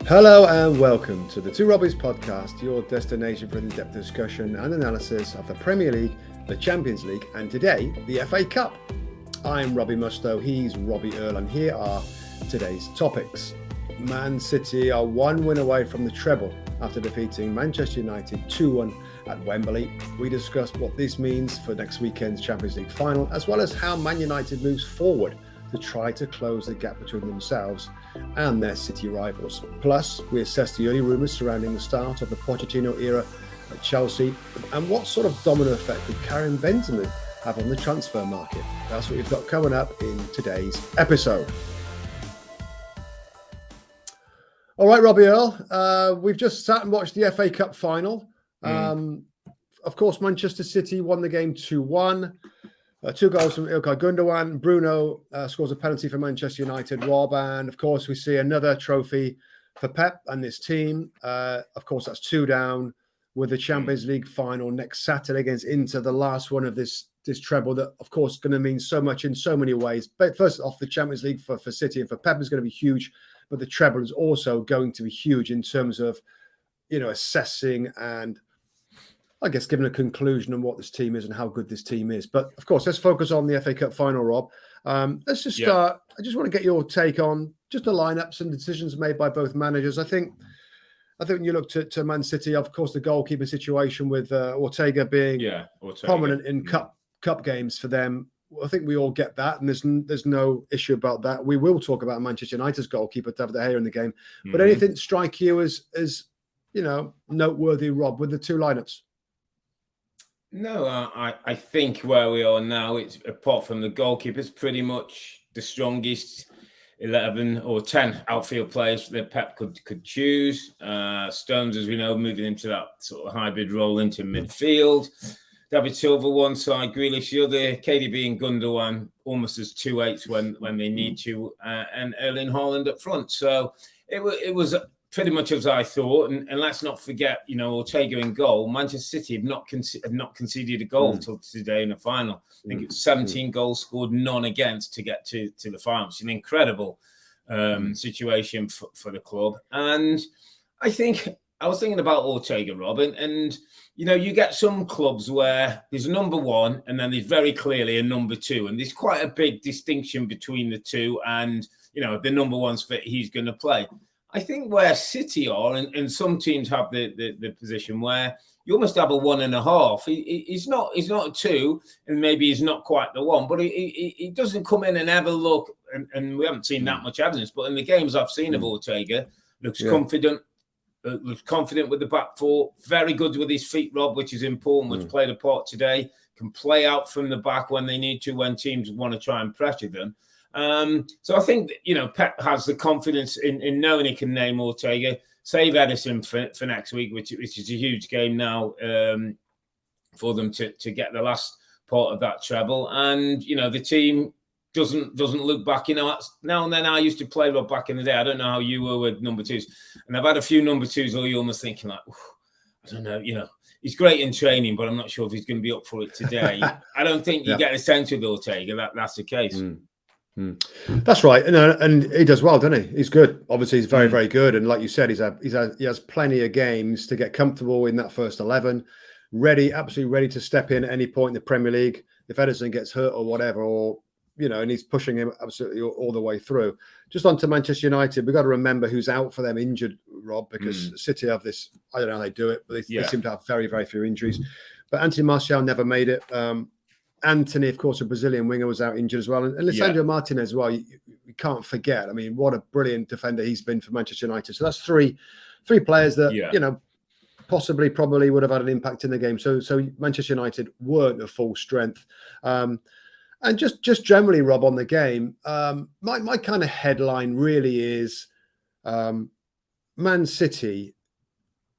Hello and welcome to the Robbies Podcast, your destination for in-depth discussion and analysis of the Premier League, the Champions League, and today, the FA Cup. I'm Robbie Mustoe, he's Robbie Earle, and here are today's topics. Man City are one win away from the treble after defeating Manchester United 2-1 at Wembley. We discussed what this means for next weekend's Champions League final, as well as how Man United moves forward to try to close the gap between themselves and their City rivals. Plus, we assess the early rumours surrounding the start of the Pochettino era at Chelsea and what sort of domino effect did Karim Benzema have on the transfer market. That's what we've got coming up in today's episode. All right, Robbie Earle, we've just sat and watched the FA Cup final. Of course, Manchester City won the game 2-1. 2 goals from Ilkay Gundogan. Bruno scores a penalty for Manchester United, Rob. And of course, we see another trophy for Pep and this team. Of course, that's 2 down with the Champions League final next Saturday against Inter, the last one of this treble that, of course, is going to mean so much in so many ways. But first off, the Champions League for City and for Pep is going to be huge. But the treble is also going to be huge in terms of, assessing and I guess giving a conclusion on what this team is and how good this team is. But of course, let's focus on the FA Cup final, Rob. Let's just start. I just want to get your take on just the lineups and decisions made by both managers. I think when you look to Man City, of course, the goalkeeper situation with Ortega being prominent in cup games for them. I think we all get that, and there's no issue about that. We will talk about Manchester United's goalkeeper, David De Gea, in the game. But anything strike you as noteworthy, Rob, with the 2 lineups? No, I think where we are now, it's apart from the goalkeeper, it's pretty much the strongest 11 or 10 outfield players that Pep could choose. Stones, as we know, moving into that sort of hybrid role into midfield. David Silva one side, Grealish the other, KDB and Gundogan almost as 2/8 when they need to, and Earle and Haaland up front. So it was pretty much as I thought, and let's not forget, Ortega in goal. Manchester City have not conceded a goal till today in the final. I think it's 17 goals scored, none against to get to the final. It's an incredible situation for the club. And I think I was thinking about Ortega, Robin, and you get some clubs where there's a number 1 and then there's very clearly a number 2, and there's quite a big distinction between the two, and the number 1's fit, he's going to play. I think where City are, and some teams have the position where you almost have a 1.5. He's not a 2, and maybe he's not quite the 1, but he doesn't come in and ever look, and we haven't seen that much evidence, but in the games I've seen of Ortega, looks confident with the back 4, very good with his feet, Rob, which is important, which played a part today, can play out from the back when they need to, when teams want to try and pressure them. So I think Pep has the confidence in knowing he can name Ortega, save Edison for next week, which is a huge game now for them to get the last part of that treble. And the team doesn't look back. Now and then I used to play Rob back in the day. I don't know how you were with number 2s, and I've had a few number 2s where you're almost thinking like, I don't know, he's great in training, but I'm not sure if he's going to be up for it today. I don't think you get a sense with Ortega that's the case. That's right, and he does well, doesn't he? He's good. Obviously, he's very, very good, and like you said, he has plenty of games to get comfortable in that first 11, absolutely ready to step in at any point in the Premier League if Edison gets hurt or whatever, or and he's pushing him absolutely all the way through. Just on to Manchester United, we've got to remember who's out for them injured, Rob, because City have this. I don't know how they do it, but they seem to have very, very few injuries. But Anthony Martial never made it. Anthony, of course, a Brazilian winger, was out injured as well. And Lisandro Martinez as well, you can't forget. I mean, what a brilliant defender he's been for Manchester United. So that's three players that, probably would have had an impact in the game. So Manchester United weren't at full strength. And just generally, Rob, on the game, my kind of headline really is Man City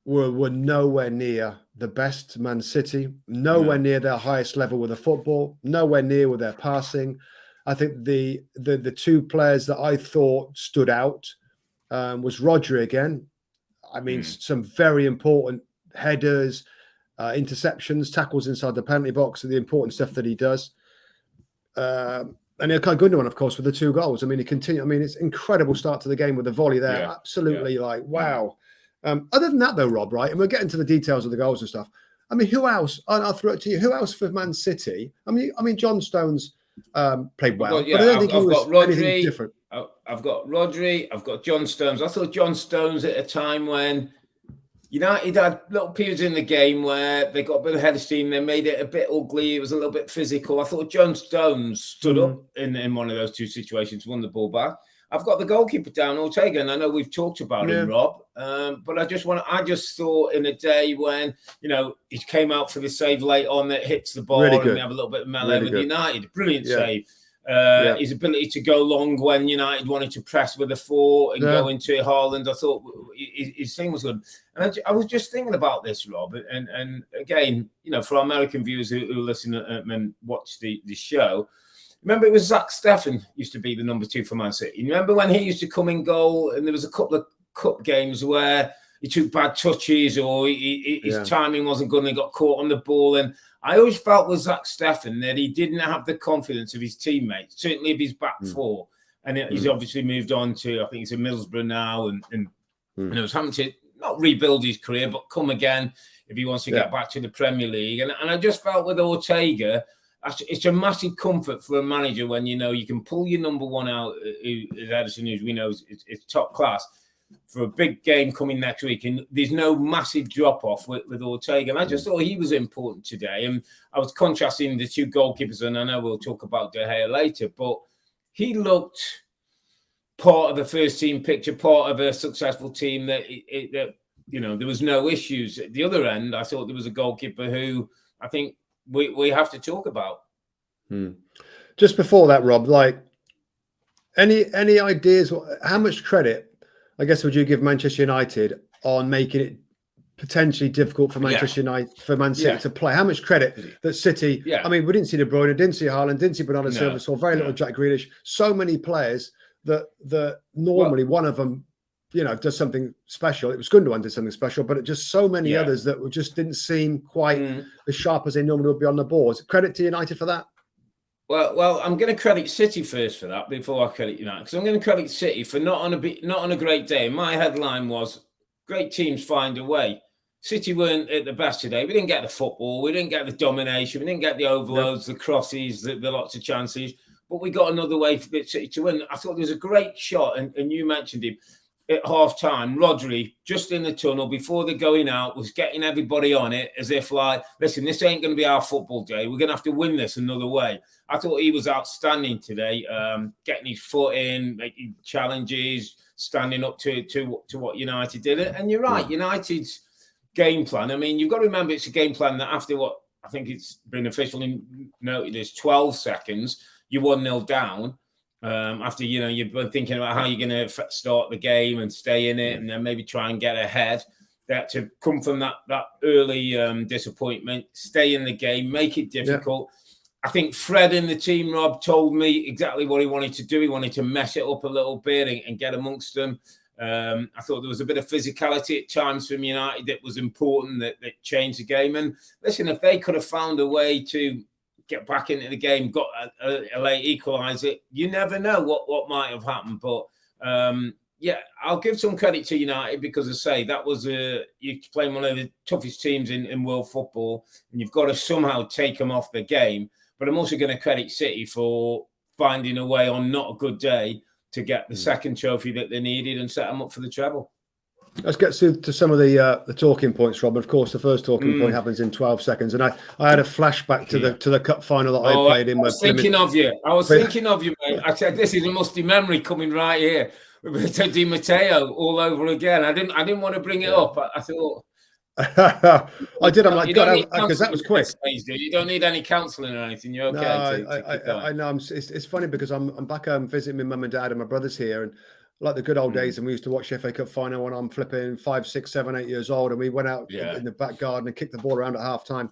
were nowhere near the best Man City, nowhere near their highest level with the football, nowhere near with their passing. I think the 2 players that I thought stood out was Rodri again. I mean, some very important headers, interceptions, tackles inside the penalty box, and the important stuff that he does. And Ilkay Gundogan, of course, with the 2 goals. I mean, he continued. I mean, it's incredible start to the game with the volley there. Yeah. Absolutely, like, wow. Other than that, though, Rob, right? And we'll get into the details of the goals and stuff. I mean, who else? I'll throw it to you. Who else for Man City? I mean, John Stones played well, but I don't think he was anything different. I've got Rodri. I've got John Stones. I thought John Stones at a time when United had little periods in the game where they got a bit ahead of steam. They made it a bit ugly. It was a little bit physical. I thought John Stones stood up in one of those 2 situations, won the ball back. I've got the goalkeeper down, Ortega, and I know we've talked about him, Rob. But I just thought in a day when, he came out for the save late on that hits the ball and we have a little bit of melee with United. Brilliant save. His ability to go long when United wanted to press with a 4 and go into Haaland. I thought his thing was good. And I was just thinking about this, Rob. And again, for our American viewers who listen and watch the show, remember it was Zach Steffen used to be the number 2 for Man City. Remember when he used to come in goal and there was a couple of cup games where he took bad touches or his timing wasn't good and he got caught on the ball. And I always felt with Zach Steffen that he didn't have the confidence of his teammates, certainly of his back 4. And he's obviously moved on to, I think he's in Middlesbrough now and he was having to not rebuild his career, but come again if he wants to get back to the Premier League. And I just felt with Ortega, it's a massive comfort for a manager when you can pull your number 1 out, Edison, who we know is top class, for a big game coming next week, and there's no massive drop-off with Ortega. And I just thought he was important today. And I was contrasting the 2 goalkeepers, and I know we'll talk about De Gea later, but he looked part of the first team picture, part of a successful team that there was no issues. At the other end, I thought there was a goalkeeper who I think we have to talk about. Just before that, Rob, like any ideas? How much credit, I guess, would you give Manchester United on making it potentially difficult for Manchester United, for Man City to play? How much credit that City? I mean, we didn't see De Bruyne, didn't see Haaland, didn't see Bernardo Silva, saw very little Jack Grealish. So many players that normally one of them, does something special. It was Gundogan did something special, but it just so many others that just didn't seem quite as sharp as they normally would be on the ball. Credit to United for that. Well, I'm going to credit City first for that before I credit United, because I'm going to credit City for not on a great day. My headline was great teams find a way. City weren't at the best today. We didn't get the football, we didn't get the domination, we didn't get the overloads, the crosses, the lots of chances, but we got another way for City to win. I thought there was a great shot, and you mentioned him at half time. Rodri, just in the tunnel before they're going out, was getting everybody on it as if like, listen, this ain't going to be our football day. We're going to have to win this another way. I thought he was outstanding today, getting his foot in, making challenges, standing up to what United did. And you're right, United's game plan. I mean, you've got to remember it's a game plan that after what I think it's been officially noted as 12 seconds, you're 1-0 down. After you've been thinking about how you're going to start the game and stay in it, and then maybe try and get ahead. That to come from that early disappointment, stay in the game, make it difficult. I think Fred in the team, Rob, told me exactly what he wanted to do. He wanted to mess it up a little bit and get amongst them. I thought there was a bit of physicality at times from United that was important, that changed the game. And listen, if they could have found a way to get back into the game, got a late equaliser, you never know what might have happened. But I'll give some credit to United because, as I say, that was you're playing one of the toughest teams in world football, and you've got to somehow take them off the game. But I'm also going to credit City for finding a way on not a good day to get the second trophy that they needed and set them up for the treble. Let's get to some of the talking points, Rob. Of course, the first talking point happens in 12 seconds, and I had a flashback to the cup final that I played in. I was thinking of you. Mate. I said, this is a musty memory coming right here. Roberto Di Matteo all over again. I didn't want to bring it up. I thought I did. I'm like, God, because that was quick. You don't need any counselling or anything. You're okay. No, I know. It's funny because I'm back home visiting my mum and dad, and my brother's here, and like the good old days, and we used to watch the FA Cup final when I'm flipping 5, 6, 7, 8 years old, and we went out in the back garden and kicked the ball around at half time.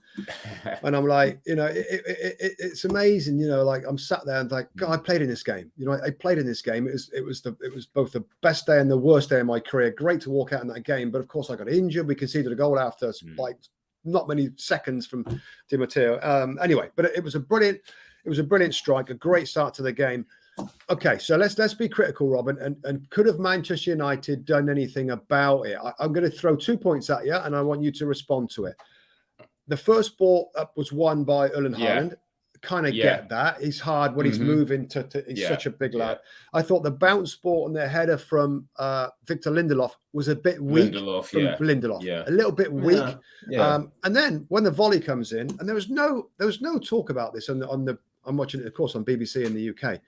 And I'm like, it's amazing, like I'm sat there and like, God, I played in this game. I played in this game. It was both the best day and the worst day of my career. Great to walk out in that game, but of course I got injured. We conceded a goal after like not many seconds from Di Matteo. Anyway, but it was a brilliant It was a brilliant strike, a great start to the game. Okay, so let's be critical, Robin. And could have Manchester United done anything about it? I'm going to throw 2 points at you, and I want you to respond to it. The first ball up was won by Earle Haaland. Kind of get that. He's hard when he's moving he's such a big lad. I thought the bounce ball and the header from Victor Lindelof was a bit weak. Lindelof. A little bit weak. And then when the volley comes in, and there was no talk about this I'm watching it, of course, on BBC in the UK.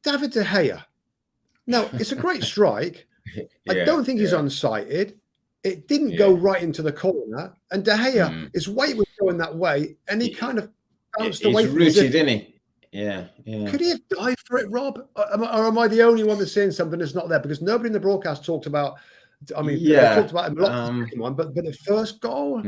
David De Gea. Now, it's a great strike. I don't think he's unsighted. It didn't go right into the corner, and De Gea, his weight was going that way, and he kind of bounced away from it, didn't he? Yeah. Could he have died for it, Rob? Or am I the only one that's saying something that's not there? Because nobody in the broadcast talked about. I mean, they talked about him a lot. The second one, but the first goal.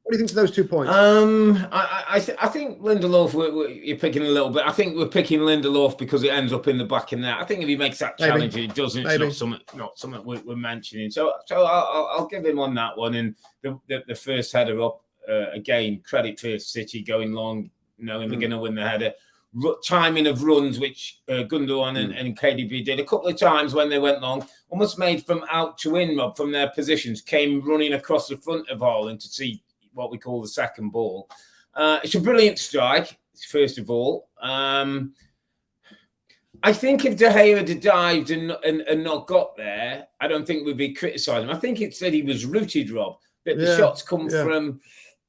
What do you think of those 2 points? I think Lindelof, you're picking a little bit. I think we're picking Lindelof because it ends up in the back of net. I think if he makes that challenge, it doesn't. It's not something we're mentioning. So I'll give him on that one. And the first header up, again, credit for City going long, knowing they're going to win the header. Timing of runs, which Gundogan and KDB did a couple of times when they went long, almost made from out to in, Rob, from their positions, came running across the front of Haaland to see what we call the second ball. It's a brilliant strike, first of all. I think if De Gea had dived and not got there, I don't think we'd be criticising him. I think it's that he was rooted, Rob, that the shots come from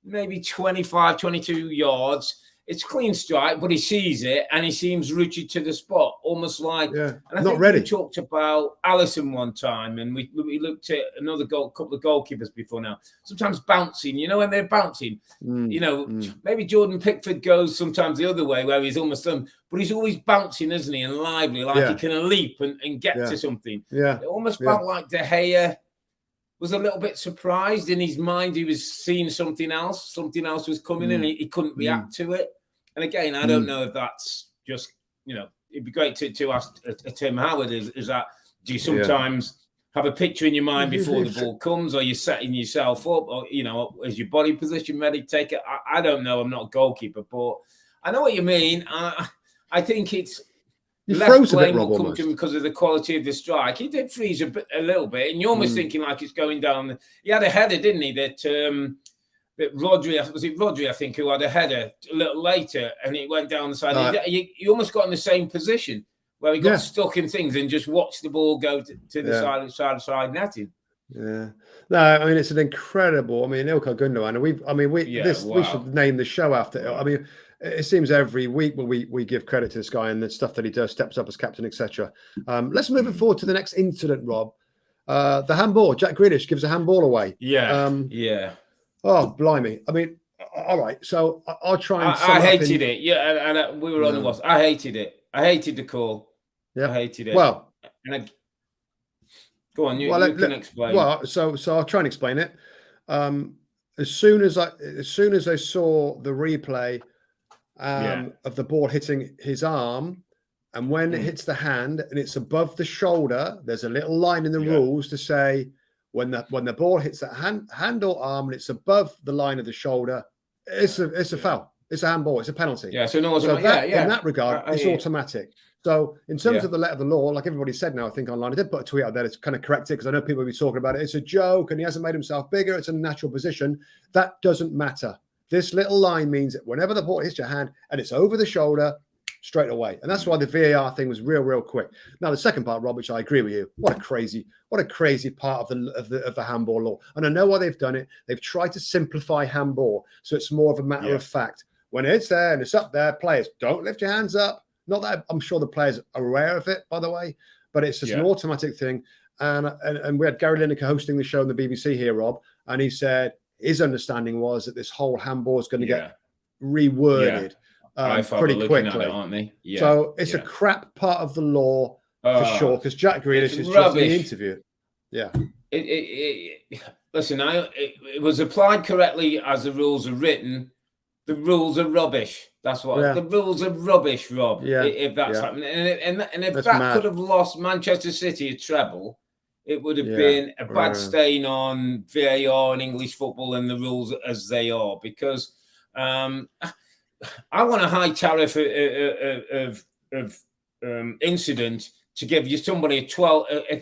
maybe 25, 22 yards. It's a clean strike, but he sees it and he seems rooted to the spot, almost like. And I think we talked about Alisson one time, and we looked at couple of goalkeepers before now. Sometimes bouncing, when they're bouncing, maybe Jordan Pickford goes sometimes the other way where he's almost done, but he's always bouncing, isn't he? And lively, like he can leap and get to something. It almost felt like De Gea was a little bit surprised in his mind. He was seeing something else. Something else was coming and he couldn't react to it. And again, I don't know if that's just, it'd be great to ask Tim Howard, is that, do you sometimes have a picture in your mind before the ball comes, or you're setting yourself up, or, is your body position ready to take it? I don't know. I'm not a goalkeeper, but I know what you mean. I think it's less blame will come to him because of the quality of the strike. He did freeze a little bit, and you're almost thinking like it's going down. He had a header, didn't he, that Rodri, I think, who had a header a little later, and it went down the side. You almost got in the same position where he got stuck in things and just watched the ball go to the side netting. Yeah, no, I mean it's an incredible. I mean, Ilkay Gundogan, we should name the show after it. I mean, it seems every week we give credit to this guy and the stuff that he does, steps up as captain, etc. Let's move it forward to the next incident, Rob. The handball. Jack Grealish gives a handball away. Oh, blimey. I mean, all right. So I'll try and I hated it. Yeah, and we were on the WhatsApp. I hated it. I hated the call. Yeah. I hated it. Well, go on. You can explain. Well, so I'll try and explain it. As soon as I saw the replay of the ball hitting his arm, and when it hits the hand and it's above the shoulder, there's a little line in the rules to say, when the ball hits that hand or arm and it's above the line of the shoulder, it's a foul. It's a handball. It's a penalty. Yeah. So no, in that regard, it's automatic. So in terms of the letter of the law, like everybody said now, I think online, I did put a tweet out there to kind of correct it because I know people will be talking about it. It's a joke and he hasn't made himself bigger. It's a natural position. That doesn't matter. This little line means that whenever the ball hits your hand and it's over the shoulder, straight away. And that's why the VAR thing was real quick. Now, the second part, Rob, which I agree with you, what a crazy part of the handball law. And I know why they've done it. They've tried to simplify handball. So it's more of a matter of fact. When it's there and it's up there, players, don't lift your hands up. Not that I'm sure the players are aware of it, by the way, but it's just an automatic thing. And we had Gary Lineker hosting the show on the BBC here, Rob, and he said his understanding was that this whole handball is going to get reworded. Pretty quickly, aren't they? Yeah. So it's a crap part of the law for sure. Because Jack Grealish is just in the interview. Yeah. Listen, it was applied correctly as the rules are written. The rules are rubbish. That's what the rules are rubbish, Rob. Yeah. If that's happening, and if that could have lost Manchester City a treble, it would have been a bad stain on VAR and English football and the rules as they are. Because I want a high tariff of incident to give you somebody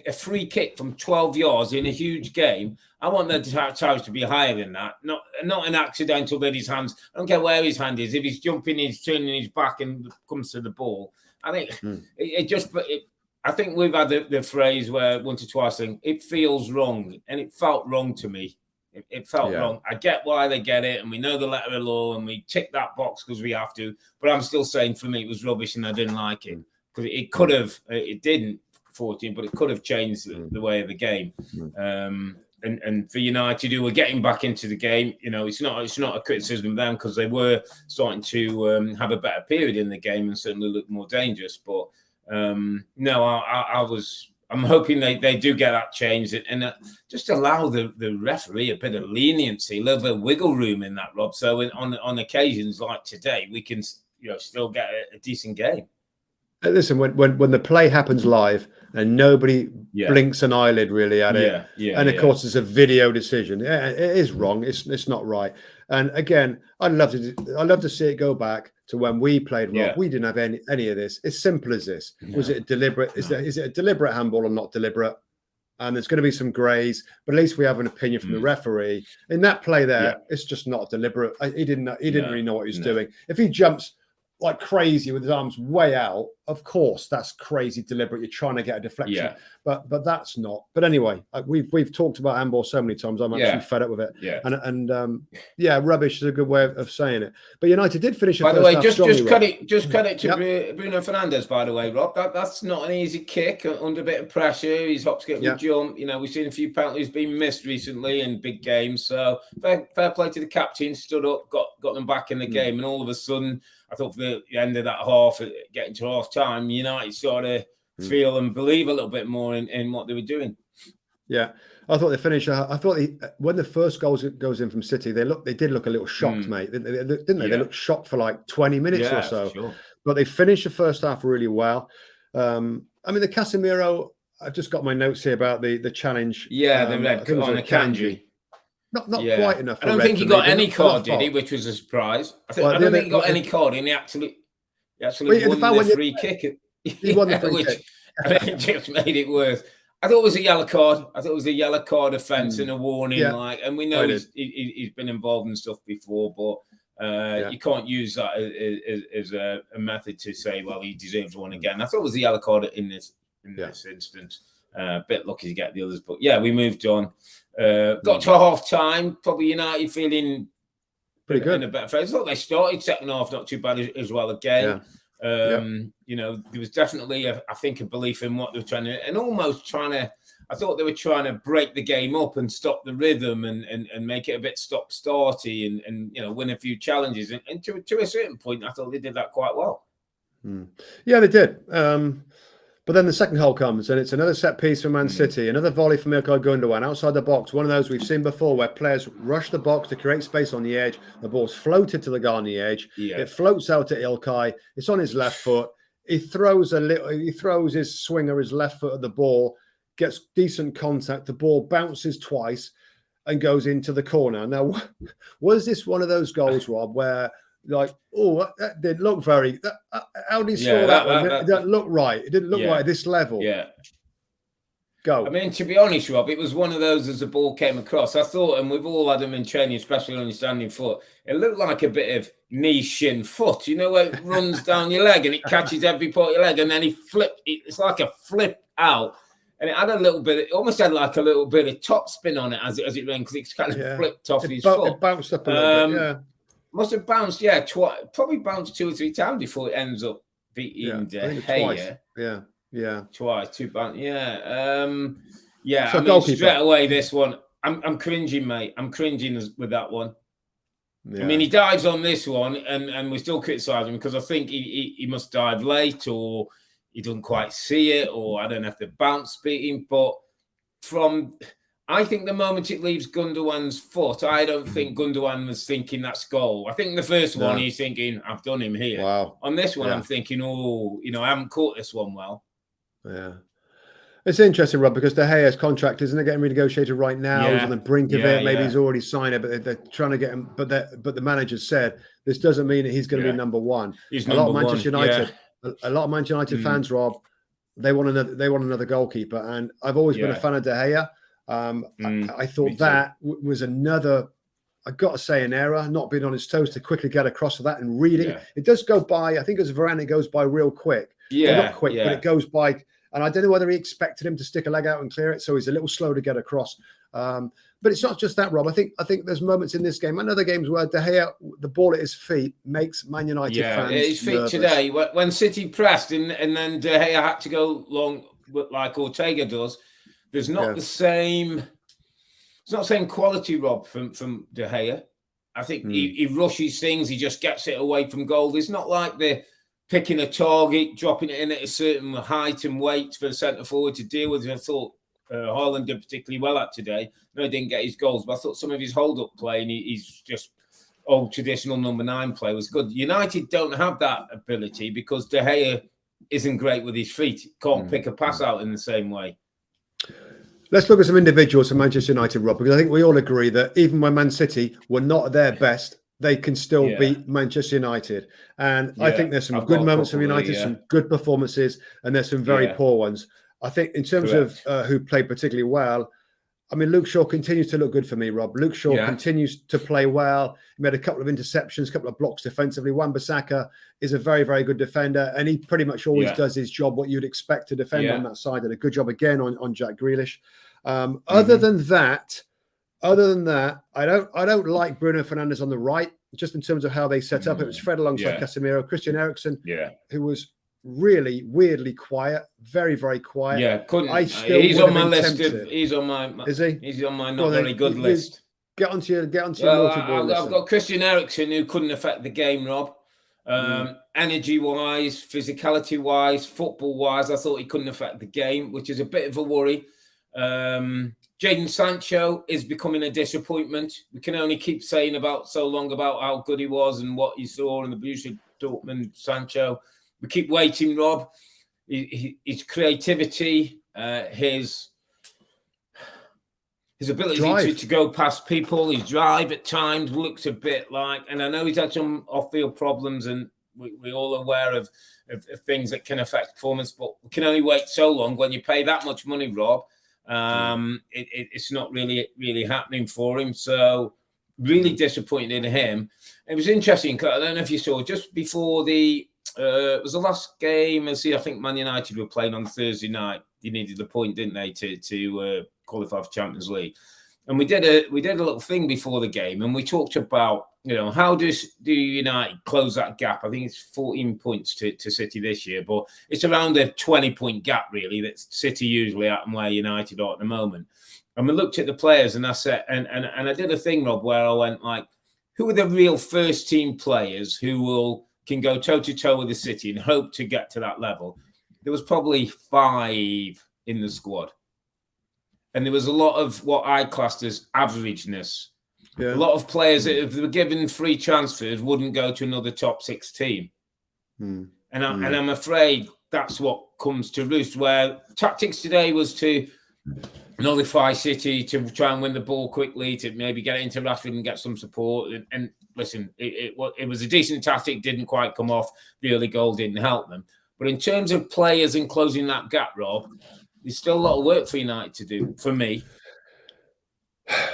a free kick from 12 yards in a huge game. I want the tariff to be higher than that. Not an accidental with his hands. I don't care where his hand is. If he's jumping, he's turning his back and comes to the ball. I think I think we've had the phrase where once or twice saying it feels wrong, and it felt wrong to me. It felt wrong. I get why they get it, and we know the letter of law, and we tick that box because we have to. But I'm still saying for me it was rubbish, and I didn't like it because it could have. It didn't 14, but it could have changed the way of the game. And for United, who were getting back into the game, it's not a criticism of them because they were starting to have a better period in the game and certainly look more dangerous. But no, I'm hoping they do get that changed and just allow the referee a bit of leniency, a little bit of wiggle room in that, Rob. So on occasions like today, we can still get a decent game. Listen, when the play happens live and nobody blinks an eyelid really at it, and of course it's a video decision. Yeah, it is wrong. It's not right. And again, I'd love to see it go back to when we played. Rob, we didn't have any of this. It's simple as this. Was it a deliberate? Is it a deliberate handball or not deliberate? And there's going to be some greys, but at least we have an opinion from the referee in that play. There, it's just not deliberate. He didn't really know what he was doing. If he jumps like crazy with his arms way out, of course that's crazy deliberate. You're trying to get a deflection, but that's not. But anyway, we've talked about handball so many times. I'm actually fed up with it. And rubbish is a good way of saying it. But United did finish. By the way, just credit to Bruno Fernandes. By the way, Rob, that's not an easy kick under a bit of pressure. He's hop, skip, jump. We've seen a few penalties being missed recently in big games. So fair play to the captain. Stood up, got them back in the game, and all of a sudden, I thought for the end of that half, getting to half time, United sort of feel and believe a little bit more in what they were doing. Yeah, I thought they finished. I thought when the first goes in from City, they did look a little shocked, mate. Didn't they? They looked shocked for like 20 minutes or so. Sure. But they finished the first half really well. I mean, the Casemiro. I've just got my notes here about the challenge. Yeah, the red on the Kanji. Not quite enough. I don't think he got any card, did he? Which was a surprise. I don't think he got any card, and he actually won the free kick. He won the free kick. I think just made it worse. I thought it was a yellow card. I thought it was a yellow card offence and a warning. And we know he's been involved in stuff before, but you can't use that as a method to say, well, he deserves one again. I thought it was a yellow card in this instance. A bit lucky to get the others, but we moved on. Got to half time, probably United feeling pretty good in a better phase. I thought they started second half not too bad as well again. There was definitely I think a belief in what they were trying to, and almost trying to. I thought they were trying to break the game up and stop the rhythm and make it a bit stop-starty and win a few challenges. And to a certain point, I thought they did that quite well. Yeah, they did. But then the second goal comes, and it's another set piece from Man City, another volley from Ilkay Gundogan outside the box. One of those we've seen before, where players rush the box to create space on the edge. The ball's floated to the guy on the edge. It floats out to Ilkay. It's on his left foot. He throws his swinger, his left foot at the ball, gets decent contact. The ball bounces twice and goes into the corner. Now, was this one of those goals, Rob, where that did look very. How did you saw that one? It didn't look right. It didn't look right at this level. Yeah. Go. I mean, to be honest, Rob, it was one of those as the ball came across. I thought, and we've all had them in training, especially on your standing foot. It looked like a bit of knee, shin, foot. Where it runs down your leg and it catches every part of your leg, and then he flipped. It's like a flip out, and it had a little bit. It almost had like a little bit of top spin on it as it ran because it's kind of flipped off his foot. It bounced up a little bit. Yeah. Must have bounced, probably bounced 2 or 3 times before it ends up beating twice. Yeah. Twice, 2 bounce. Yeah. So I mean, straight away, this one, I'm cringing, mate. I'm cringing with that one. Yeah. I mean, he dives on this one, and we still criticise him because I think he must dive late, or he doesn't quite see it, or I don't know if the bounce beat him. But I think the moment it leaves Gundogan's foot, I don't think Gundogan was thinking that's goal. I think the first one he's thinking, I've done him here. Wow. On this one, I'm thinking, I haven't caught this one well. Yeah. It's interesting, Rob, because De Gea's contract isn't it getting renegotiated right now? He's on the brink of it. Maybe he's already signed it, but they're trying to get him. But the manager said this doesn't mean that he's going to be number one. He's a lot number of Manchester one. United, a lot of Manchester United fans, Rob, they want another goalkeeper, and I've always been a fan of De Gea. I thought that was another. I got to say, an error, not being on his toes to quickly get across to that and reading. It does go by. I think as Varane, it goes by real quick. Not quick, but it goes by. And I don't know whether he expected him to stick a leg out and clear it, so he's a little slow to get across. But it's not just that, Rob. I think there's moments in this game and other games where De Gea, the ball at his feet, makes Man United fans his feet nervous. Today, when City pressed and then De Gea had to go long like Ortega does, there's not the same. It's not the same quality, Rob, from De Gea. I think he rushes things. He just gets it away from goal. It's not like they're picking a target, dropping it in at a certain height and weight for the centre forward to deal with. I thought Haaland did particularly well at today. No, he didn't get his goals, but I thought some of his hold-up play and he's just old traditional number 9 play was good. United don't have that ability because De Gea isn't great with his feet. He can't pick a pass out in the same way. Let's look at some individuals for Manchester United, Rob, because I think we all agree that even when Man City were not at their best, they can still beat Manchester United. And I think there's some good moments from United, some good performances, and there's some very poor ones. I think in terms of who played particularly well, I mean, Luke Shaw continues to look good for me, Rob. Luke Shaw continues to play well. He made a couple of interceptions, a couple of blocks defensively. Wan-Bissaka is a very, very good defender, and he pretty much always does his job, what you'd expect to defend on that side. Did a good job again on Jack Grealish. Other than that, I don't like Bruno Fernandes on the right, just in terms of how they set up. It was Fred alongside Casemiro, Christian Eriksen, who was really weirdly quiet, very, very quiet. He's on my list. He's on my. Is he? He's on my not very good list. Get onto your I've got Christian Eriksen who couldn't affect the game, Rob. Energy-wise, physicality-wise, football-wise, I thought he couldn't affect the game, which is a bit of a worry. Jadon Sancho is becoming a disappointment. We can only keep saying so long about how good he was and what you saw in the Borussia Dortmund Sancho. We keep waiting, Rob. His creativity, his ability to go past people, his drive at times looks a bit like, and I know he's had some off-field problems and we're all aware of things that can affect performance, but we can only wait so long. When you pay that much money, Rob, it's not really happening for him. So really disappointed in him. It was interesting. I don't know if you saw just before it was the last game. I think Man United were playing on Thursday night. They needed the point, didn't they, to qualify for Champions League? And we did a little thing before the game, and we talked about how do United close that gap? I think it's 14 points to City this year, but it's around a 20-point gap really that City usually at and where United are at the moment. And we looked at the players, and I said, and I did a thing, Rob, where I went like, who are the real first team players who can go toe to toe with the City and hope to get to that level? There was probably 5 in the squad. And there was a lot of what I classed as averageness. A lot of players that if they were given free transfers wouldn't go to another top 6 team. And I'm afraid that's what comes to roost, where tactics today was to nullify City, to try and win the ball quickly, to maybe get it into Rashford and get some support. And listen, it was a decent tactic, didn't quite come off. The early goal didn't help them. But in terms of players and closing that gap, Rob, there's still a lot of work for United to do, for me.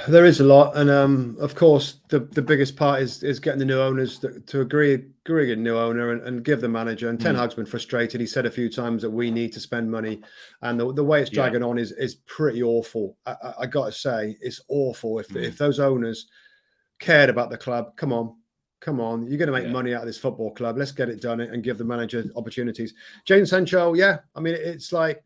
There is a lot, and of course, the biggest part is getting the new owners to agree a new owner and give the manager. And Ten Hag's been frustrated. He said a few times that we need to spend money, and the way it's dragging on is pretty awful. I got to say, it's awful. If those owners cared about the club, come on, you're going to make money out of this football club. Let's get it done and give the manager opportunities. Jadon Sancho, I mean, it's like.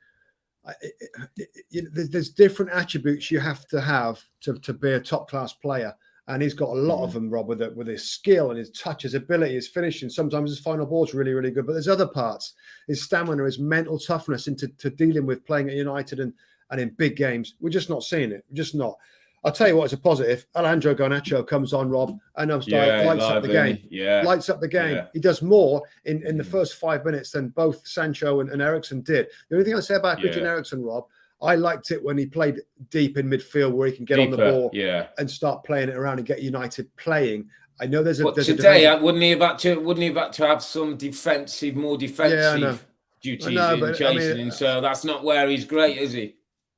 There's different attributes you have to be a top class player, and he's got a lot of them, Rob, with his skill and his touch, his ability, his finishing. Sometimes his final ball's really, really good, but there's other parts: his stamina, his mental toughness into dealing with playing at United and in big games. We're just not seeing it. We're just not. I'll tell you what, it's a positive. Alejandro Garnacho comes on, Rob, and lights up the game. Lights up the game. He does more in the first 5 minutes than both Sancho and Eriksen did. The only thing I say about Christian Eriksen, Rob, I liked it when he played deep in midfield where he can get on the ball and start playing it around and get United playing. I know there's a today wouldn't he have had to have some more defensive duties in chasing him. So that's not where he's great, is he?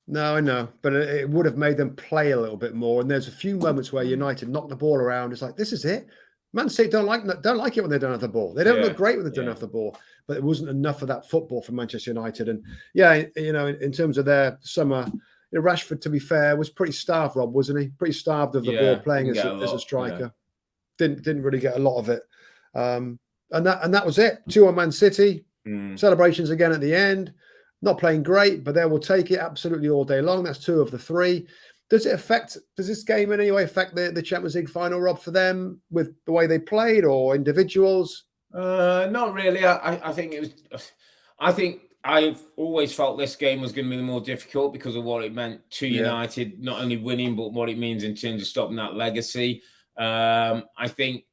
No, I know, but it would have made them play a little bit more. And there's a few moments where United knock the ball around. It's like, this is it. Man City don't like it when they don't have the ball. They don't look great when they don't have the ball. But it wasn't enough of that football for Manchester United. And in terms of their summer, Rashford, to be fair, was pretty starved. Rob, wasn't he? Pretty starved of the ball playing as a striker. Yeah. Didn't really get a lot of it, and that was it. 2-1 Man City. Celebrations again at the end. Not playing great, but they will take it absolutely all day long. That's 2 of the 3. Does this game in any way affect the Champions League final, Rob, for them with the way they played or individuals? Not really. I think it was. I think I've always felt this game was going to be more difficult because of what it meant to United, not only winning, but what it means in terms of stopping that legacy. I think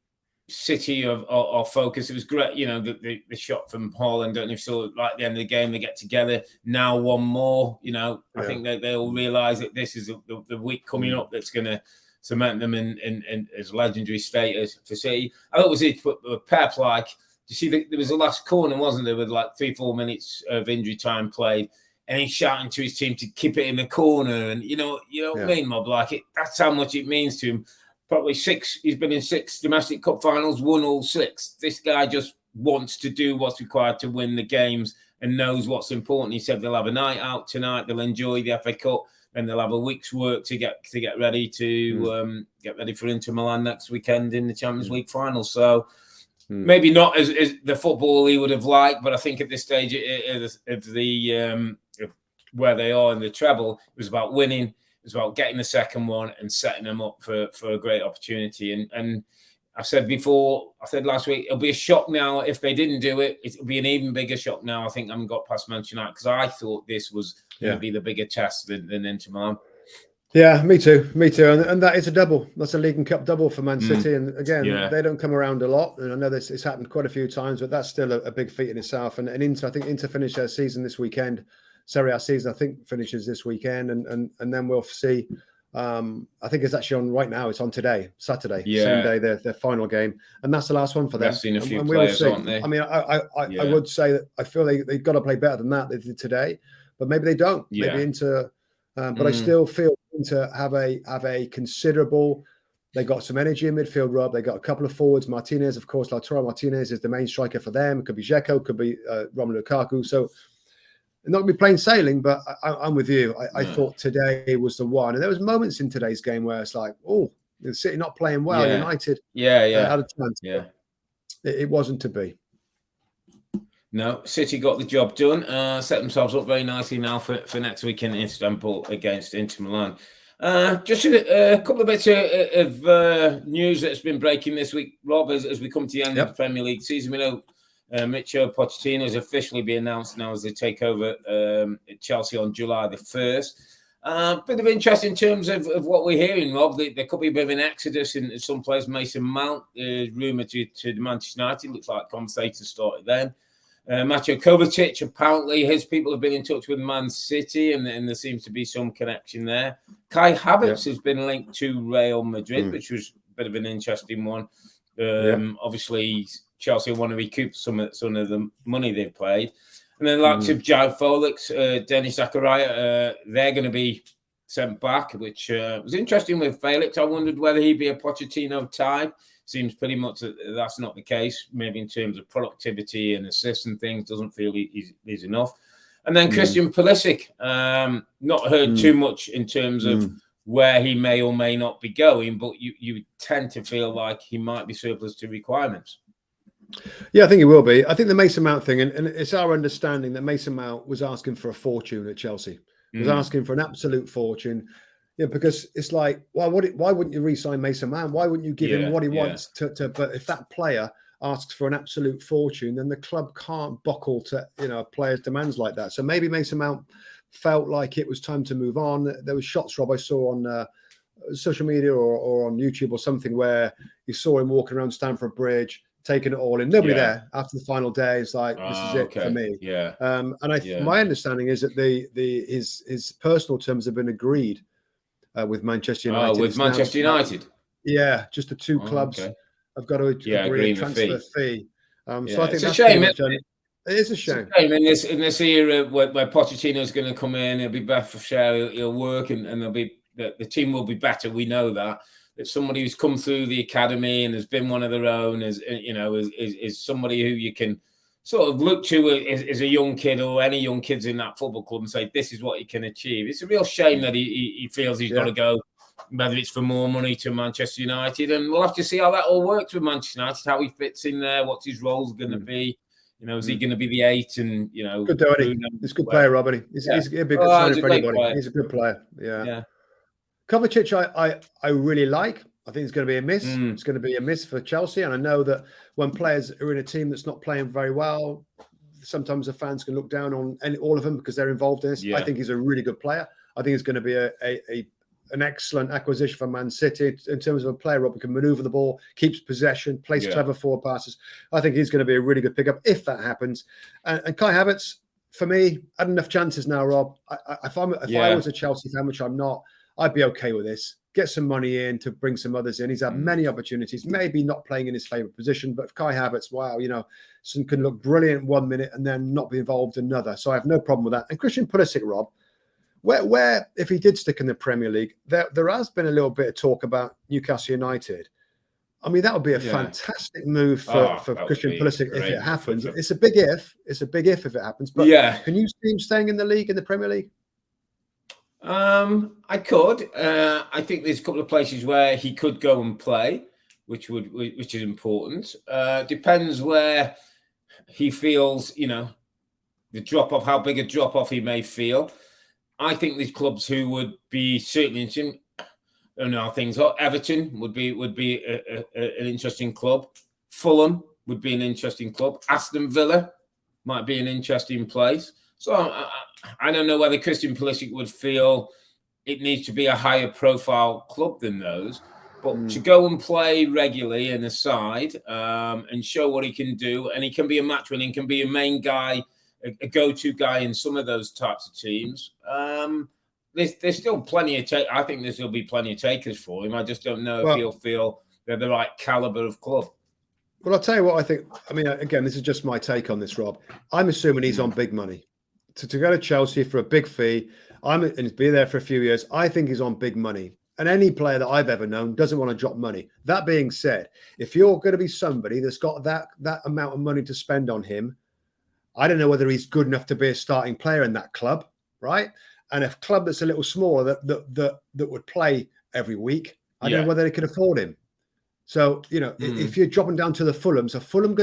City are focused. It was great, the shot from Haaland. Don't know if you saw it, right at the end of the game, they get together. Now one more, I think they'll realise that this is the week coming up that's going to cement them in as legendary status for City. I thought it was Pep, like, you see, there was the last corner, wasn't there, with like 3-4 minutes of injury time played, and he's shouting to his team to keep it in the corner, and you know what I mean, Mob. Like that's how much it means to him. Probably 6. He's been in 6 domestic cup finals, won all 6. This guy just wants to do what's required to win the games and knows what's important. He said they'll have a night out tonight. They'll enjoy the FA Cup, and they'll have a week's work to get ready get ready for Inter Milan next weekend in the Champions League final. So maybe not as the football he would have liked, but I think at this stage of where they are in the treble, it was about winning. It was about getting the second one and setting them up for a great opportunity. And I said last week, it'll be a shock now if they didn't do it. It'll be an even bigger shock now. I think I haven't got past Manchester United because I thought this was going to be the bigger test than Inter Milan. Yeah, me too. And that is a double. That's a League and Cup double for Man City. And again, they don't come around a lot. And I know it's happened quite a few times, but that's still a big feat in itself. And Inter, I think Inter finished their season this weekend. Serie A season, I think, finishes this weekend, and then we'll see. I think it's actually on right now. It's on today, Saturday, same day, their final game, and that's the last one for them. I've seen a few players, aren't they? I mean, I would say that I feel they've got to play better than that they did today, but maybe they don't. Maybe Inter, but I still feel Inter have a considerable. They got some energy in midfield, Rob. They got a couple of forwards. Martinez, of course, Lautaro Martinez is the main striker for them. It could be Dzeko, could be Romelu Lukaku. So. Not going to be plain sailing, but I'm with you. I thought today was the one. And there was moments in today's game where it's like, oh, the City not playing well. United had a chance. Yeah. It wasn't to be. No, City got the job done. Set themselves up very nicely now for next week in Istanbul against Inter Milan. Just a couple of bits of news that's been breaking this week, Rob, as we come to the end of the Premier League season. We know Mauricio Pochettino has officially been announced now as they take over at Chelsea on July the 1st. Bit of interest in terms of what we're hearing, Rob. There could be a bit of an exodus in some players. Mason Mount is rumoured to Manchester United. Looks like conversations started then. Macho Kovacic, apparently his people have been in touch with Man City, and there seems to be some connection there. Kai Havertz has been linked to Real Madrid, which was a bit of an interesting one. Obviously, Chelsea want to recoup some of the money they've played. And then likes of João Felix, Denis Zakaria, they're going to be sent back, which was interesting with Felix. I wondered whether he'd be a Pochettino type. Seems pretty much that's not the case. Maybe in terms of productivity and assists and things, doesn't feel he's enough. And then Christian Pulisic, not heard too much in terms of where he may or may not be going, but you tend to feel like he might be surplus to requirements. Yeah, I think he will be. I think the Mason Mount thing, and it's our understanding that Mason Mount was asking for a fortune at Chelsea. He was asking for an absolute fortune. Yeah, because it's like, why wouldn't you re-sign Mason Mount? Why wouldn't you give him what he wants to? But if that player asks for an absolute fortune, then the club can't buckle to a player's demands like that. So maybe Mason Mount felt like it was time to move on. There was shots, Rob, I saw on social media or on YouTube or something where you saw him walking around Stamford Bridge, taking it all in. Nobody there after the final day is like, this is it for me. Yeah. And my understanding is that his personal terms have been agreed with Manchester United. With Manchester United. Yeah, just the two clubs have got to agree a transfer fee. So I think it's that's a shame. It is a shame. It's a shame in this era where Pochettino is going to come in. He'll be better for share. He'll work, and there'll be the team will be better. We know that. That somebody who's come through the academy and has been one of their own is somebody who you can sort of look to as a young kid or any young kids in that football club and say, this is what he can achieve. It's a real shame that he feels he's got to go, whether it's for more money, to Manchester United. And we'll have to see how that all works with Manchester United, how he fits in there, what his role's going to be. Is he going to be the 8? And, good, he's a good player, Robbie. He's a big good signing for anybody. Player. He's a good player. Yeah. Kovacic, I really like. I think it's going to be a miss. It's going to be a miss for Chelsea. And I know that when players are in a team that's not playing very well, sometimes the fans can look down on all of them because they're involved in this. Yeah. I think he's a really good player. I think he's going to be an excellent acquisition for Man City in terms of a player who can maneuver the ball, keeps possession, plays clever forward passes. I think he's going to be a really good pickup if that happens. And Kai Havertz, for me, had enough chances now, Rob. If I was a Chelsea fan, which I'm not, I'd be okay with this. Get some money in to bring some others in. He's had many opportunities, maybe not playing in his favourite position, but if Kai Havertz, some can look brilliant 1 minute and then not be involved another. So I have no problem with that. And Christian Pulisic, Rob, where if he did stick in the Premier League, there has been a little bit of talk about Newcastle United. I mean, that would be a fantastic move for Christian Pulisic if it happens. It's a big if. It's a big if it happens. But can you see him staying in the league, in the Premier League? I could. I think there's a couple of places where he could go and play, which is important. Depends where he feels, the drop off, how big a drop off he may feel. I think there's clubs who would be certainly interesting. I don't know how things are. Everton would be an interesting club. Fulham would be an interesting club. Aston Villa might be an interesting place. So I don't know whether Christian Pulisic would feel it needs to be a higher profile club than those, but to go and play regularly in a side and show what he can do, and he can be a match winner, can be a main guy, a go-to guy in some of those types of teams. There's still plenty of I think there'll still be plenty of takers for him. I just don't know if he'll feel they're the right caliber of club. Well, I'll tell you what I think. I mean, again, this is just my take on this, Rob. I'm assuming he's on big money. To go to Chelsea for a big fee, and be there for a few years, I think he's on big money. And any player that I've ever known doesn't want to drop money. That being said, if you're going to be somebody that's got that amount of money to spend on him, I don't know whether he's good enough to be a starting player in that club, right? And a club that's a little smaller that would play every week, I don't know whether they could afford him. So, if you're dropping down to the Fulham, so Fulham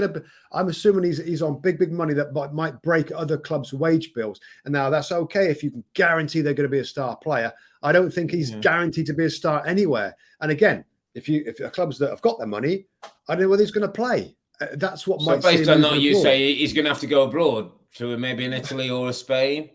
I'm assuming he's on big money that might break other clubs' wage bills. And now that's okay if you can guarantee they're going to be a star player. I don't think he's guaranteed to be a star anywhere. And again, if the clubs that have got their money, I don't know whether he's going to play. That's what might. So based on that, you say he's going to have to go abroad to maybe in Italy or Spain.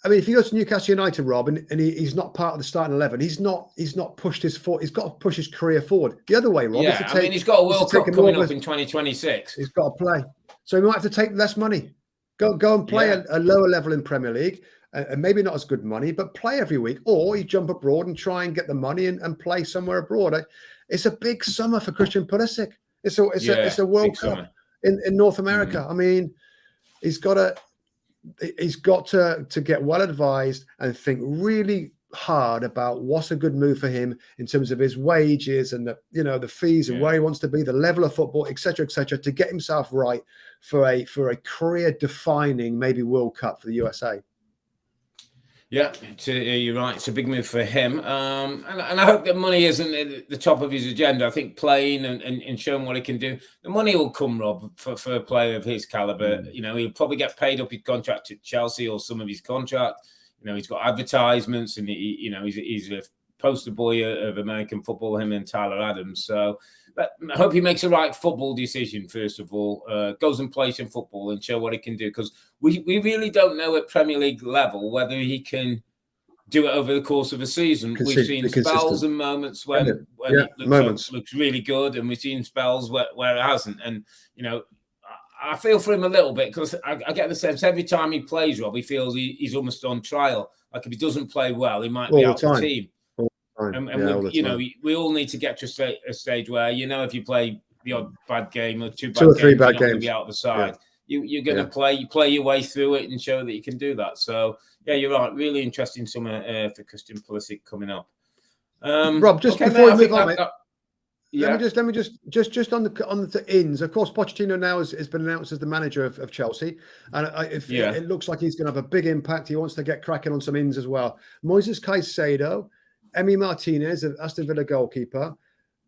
I mean, if he goes to Newcastle United, Rob, and he's not part of the starting 11, he's not pushed his forward. He's got to push his career forward. The other way, Rob. Yeah, I mean, he's got a World Cup coming up in 2026. He's got to play, so he might have to take less money. Go and play a lower level in Premier League, and maybe not as good money, but play every week, or you jump abroad and try and get the money and play somewhere abroad. It's a big summer for Christian Pulisic. It's a World Cup in North America. I mean, he's got to get well advised and think really hard about what's a good move for him in terms of his wages and the fees and where he wants to be, the level of football, etc., to get himself right for a career defining maybe World Cup for the USA. Yeah, you're right. It's a big move for him. And I hope that money isn't at the top of his agenda. I think playing and showing what he can do, the money will come, Rob, for a player of his caliber. He'll probably get paid up his contract at Chelsea or some of his contract. He's got advertisements and he's a poster boy of American football, him and Tyler Adams. So I hope he makes the right football decision, first of all, goes and plays some football and show what he can do. Because we really don't know at Premier League level whether he can do it over the course of a season. We've seen spells and moments when it looks really good, and we've seen spells where it hasn't. And I feel for him a little bit, because I get the sense every time he plays, Rob, he feels he's almost on trial. Like if he doesn't play well, he might be out of the team. We all need to get to a stage where, if you play the odd bad game or two or three bad games, you're not going to be out of the side. Yeah. You're going to play your way through it and show that you can do that. So yeah, you're right. Really interesting summer for Christian Pulisic coming up. Rob, just before we move on, mate. Let me just on the ins. Of course, Pochettino now has been announced as the manager of Chelsea, and it looks like he's going to have a big impact. He wants to get cracking on some ins as well. Moises Caicedo, Emi Martinez, Aston Villa goalkeeper.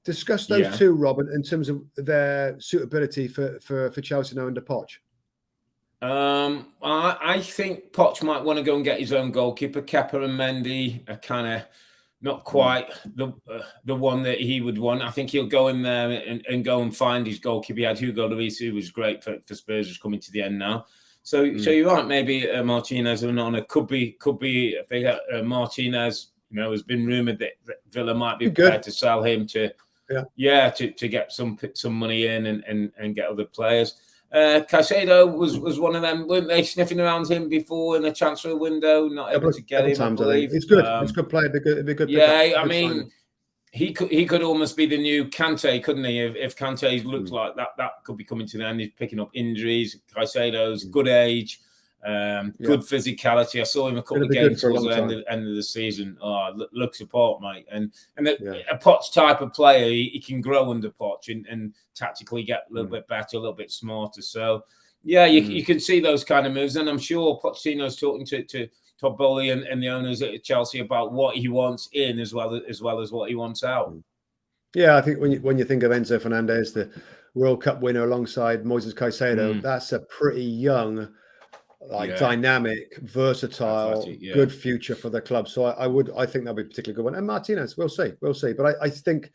Discuss those two, Robin, in terms of their suitability for Chelsea now under Poch. I think Poch might want to go and get his own goalkeeper. Kepa and Mendy are kind of not quite the one that he would want. I think he'll go in there and go and find his goalkeeper. He had Hugo Lloris, who was great for Spurs, who's coming to the end now. So you're right. Maybe Martinez or Nona could be. If they get Martinez, has been rumoured that Villa might be prepared to sell him to get some money in and get other players. Caicedo was one of them, weren't they, sniffing around him before in the transfer window, not able to get him, I believe. It's good. It's a good player. It'd be good. Yeah, I mean, he could almost be the new Kante, couldn't he? If Kante looks like that could be coming to the end. He's picking up injuries. Caicedo's good age, good physicality. I saw him a couple of games towards the end of the season. Looks apart, mate. And a Poch type of player, he can grow under Poch and tactically get a little bit better, a little bit smarter. So, you can see those kind of moves. And I'm sure Pochettino's talking to Todd Bowley and the owners at Chelsea about what he wants in as well as what he wants out. Yeah, I think when you think of Enzo Fernandez, the World Cup winner alongside Moises Caicedo, that's a pretty young, dynamic, versatile, good future for the club. So I think that'll be a particularly good one. And Martinez, we'll see. But I think,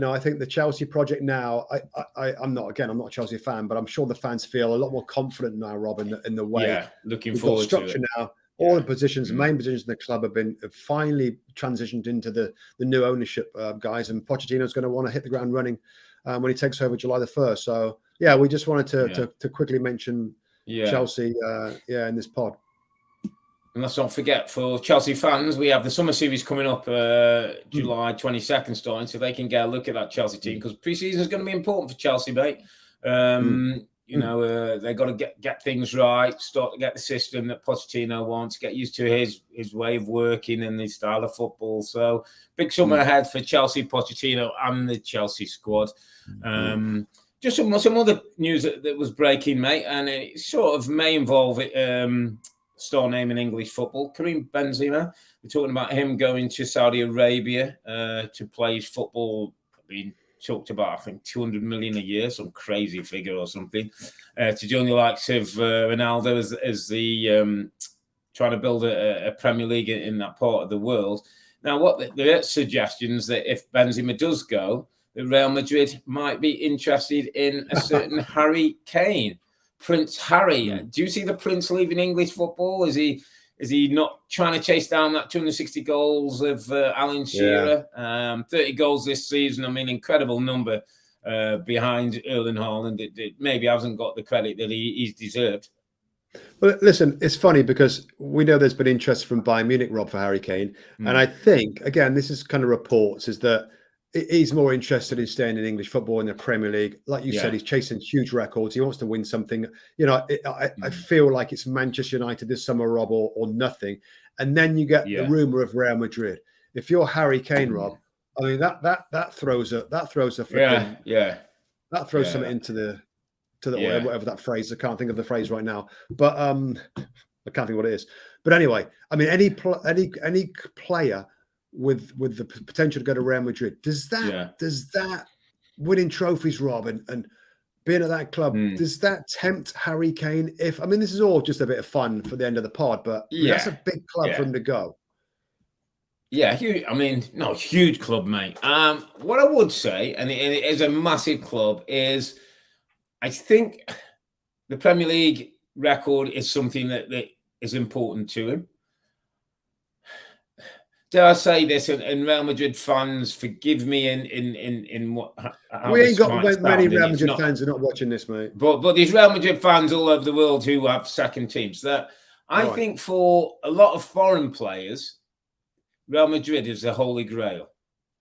I think the Chelsea project now, I'm not a Chelsea fan, but I'm sure the fans feel a lot more confident now, Rob, in the way. Yeah, looking forward to it. Now. All the positions, main positions in the club have finally transitioned into the new ownership guys, and Pochettino's going to want to hit the ground running when he takes over July the 1st. So we just wanted to quickly mention Chelsea in this pod. And let's not forget, for Chelsea fans, we have the summer series coming up July 22nd starting, so they can get a look at that Chelsea team, because pre-season is going to be important for Chelsea, mate. They've got to get things right, start to get the system that Pochettino wants, get used to his way of working and his style of football. So big summer ahead for Chelsea, Pochettino and the Chelsea squad. Just some other news that was breaking, mate, and it sort of may involve star name in English football, Karim Benzema. We're talking about him going to Saudi Arabia to play his football. Being talked about, I think, 200 million a year, some crazy figure or something, to join the likes of Ronaldo as the trying to build a Premier League in that part of the world. Now, there are suggestions that if Benzema does go, that Real Madrid might be interested in a certain Harry Kane, Prince Harry. Do you see the Prince leaving English football? Is he not trying to chase down that 260 goals of Alan Shearer? 30 goals this season. I mean, incredible number behind Earle and Haaland. It maybe hasn't got the credit that he's deserved. Well, listen, it's funny because we know there's been interest from Bayern Munich, Rob, for Harry Kane. And I think, again, this is kind of reports, is that he's more interested in staying in English football in the Premier League. Like you said, he's chasing huge records. He wants to win something. I feel like it's Manchester United this summer, Rob, or nothing. And then you get the rumor of Real Madrid. If you're Harry Kane, Rob, I mean that throws a freaking that throws something into the whatever that phrase. I can't think of the phrase right now, but I can't think what it is. But anyway, I mean any player with the potential to go to Real Madrid, does that winning trophies, Rob, and being at that club, does that tempt Harry Kane? This is all just a bit of fun for the end of the pod, but that's a big club for him to go. Yeah, huge club, mate. What I would say, and it is a massive club, is I think the Premier League record is something that is important to him. dare I say this, and Real Madrid fans, forgive me in what how We ain't this got might sound, many and Real it's Madrid not, fans are not watching this, mate. but there's Real Madrid fans all over the world who have second teams. That I Right. think for a lot of foreign players, Real Madrid is the holy grail.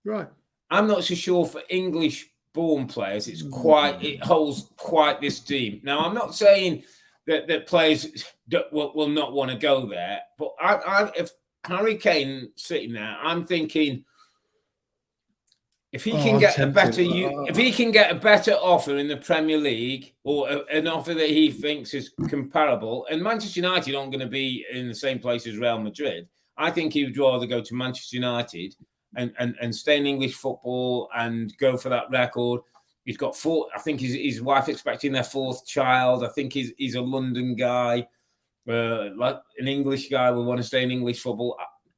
Right. I'm not so sure for English-born players, it holds quite this deep. Now, I'm not saying that players will not want to go there, but if Harry Kane sitting there, I'm thinking if he can get if he can get a better offer in the Premier League, or an offer that he thinks is comparable, and Manchester United aren't going to be in the same place as Real Madrid, I think he would rather go to Manchester United and stay in English football and go for that record. He's got four. I think his wife expecting their fourth child. I think he's a London guy, like an English guy will want to stay in English football.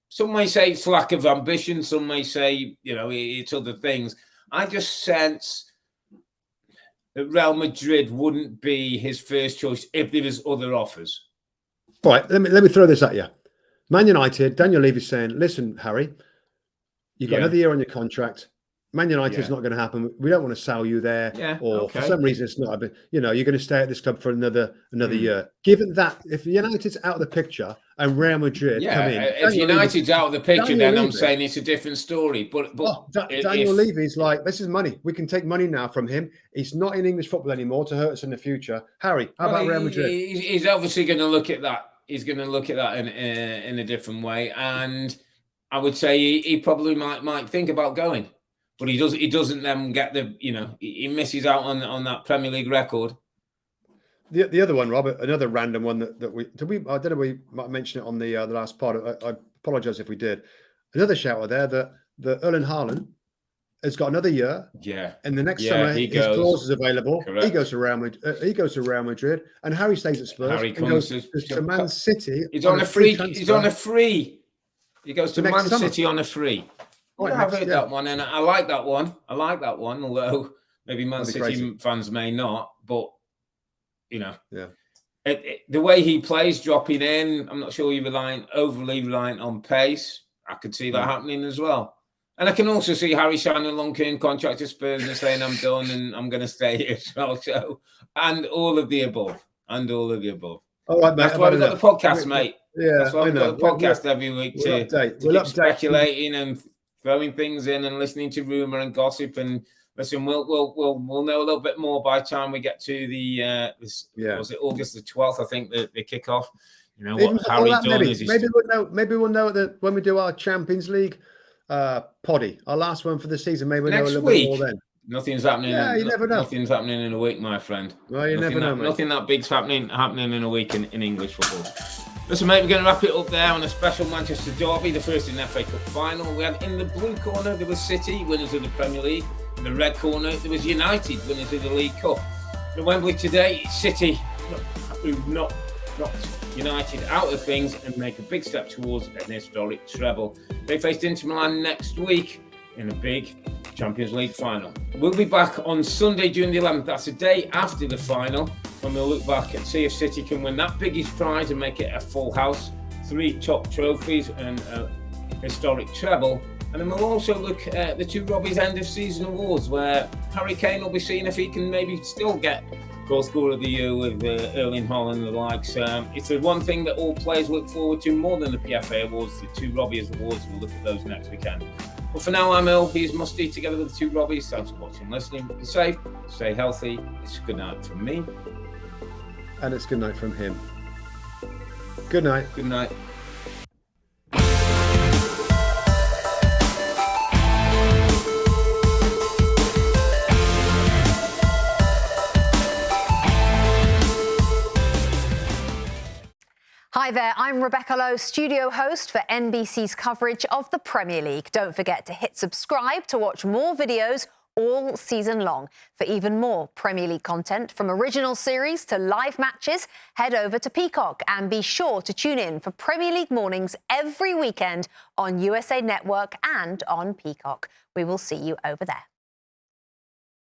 Some may say it's lack of ambition. Some may say, it's other things. I just sense that Real Madrid wouldn't be his first choice if there was other offers. All right, let me throw this at you. Man United, Daniel Levy's saying, listen, Harry, you've got another year on your contract. Man United is not going to happen. We don't want to sell you there, for some reason it's not. But you're going to stay at this club for another year. Given that, if United's out of the picture and Real Madrid come in, if United's out of the picture, then I'm saying it's a different story. But Daniel Levy's like, this is money. We can take money now from him. He's not in English football anymore to hurt us in the future. Harry, how about Real Madrid? He's obviously going to look at that. He's going to look at that in a different way, and I would say he probably might think about going. But he doesn't then get he misses out on that Premier League record. The other one, Robert, another random one that we I don't know, we might mention it on the last part. I apologize if we did. Another shout out there that Earle Haaland has got another year. Yeah. And the next summer his clause is available. Correct. He goes to Real Madrid, and Harry stays at Spurs. Harry comes to Man City. He's on a free. He's on a free. He goes to Man City on a free. I've heard that one, and I like that one. Although maybe Man City fans may not, but the way he plays, dropping in, I'm not sure you're overly reliant on pace. I could see that happening as well, and I can also see Harry signing a long-term contract to Spurs and saying I'm done and I'm going to stay here as well. So, and all of the above. All right, mate. That's why we've got the podcast, mate. Yeah, that's why we've got the podcast every week to keep speculating and throwing things in and listening to rumor and gossip. And listen, we'll know a little bit more by the time we get to the was it August the 12th? I think the kickoff. What Harry done is maybe we'll know that when we do our Champions League poddy, our last one for the season. Maybe we'll know a little bit more then. Nothing's happening. Yeah, you never know. Nothing's happening in a week, my friend. Well, you never know, mate. Nothing that big's happening in a week in English football. Listen, mate, we're going to wrap it up there on a special Manchester derby, the first in the FA Cup final. We had in the blue corner, there was City, winners of the Premier League. In the red corner, there was United, winners of the League Cup. At Wembley today, City, who've not United out of things and make a big step towards an historic treble. They faced Inter Milan next week in a big Champions League final. We'll be back on Sunday, June the 11th. That's a day after the final, when we'll look back and see if City can win that biggest prize and make it a full house, 3 top trophies and a historic treble. And then we'll also look at the 2 Robbies end of season awards, where Harry Kane will be seeing if he can maybe still get goal scorer of the year with Earle Haaland and the likes. It's the one thing that all players look forward to more than the PFA awards, the 2 Robbies awards. We'll look at those next weekend. But for now, I'm Earle. He's Mustoe, together with the 2 Robbies. Thanks for watching and listening. Be safe, stay healthy. It's good night from me. And it's good night from him. Good night. Good night. Hi there, I'm Rebecca Lowe, studio host for NBC's coverage of the Premier League. Don't forget to hit subscribe to watch more videos all season long. For even more Premier League content, from original series to live matches, head over to Peacock and be sure to tune in for Premier League mornings every weekend on USA Network and on Peacock. We will see you over there.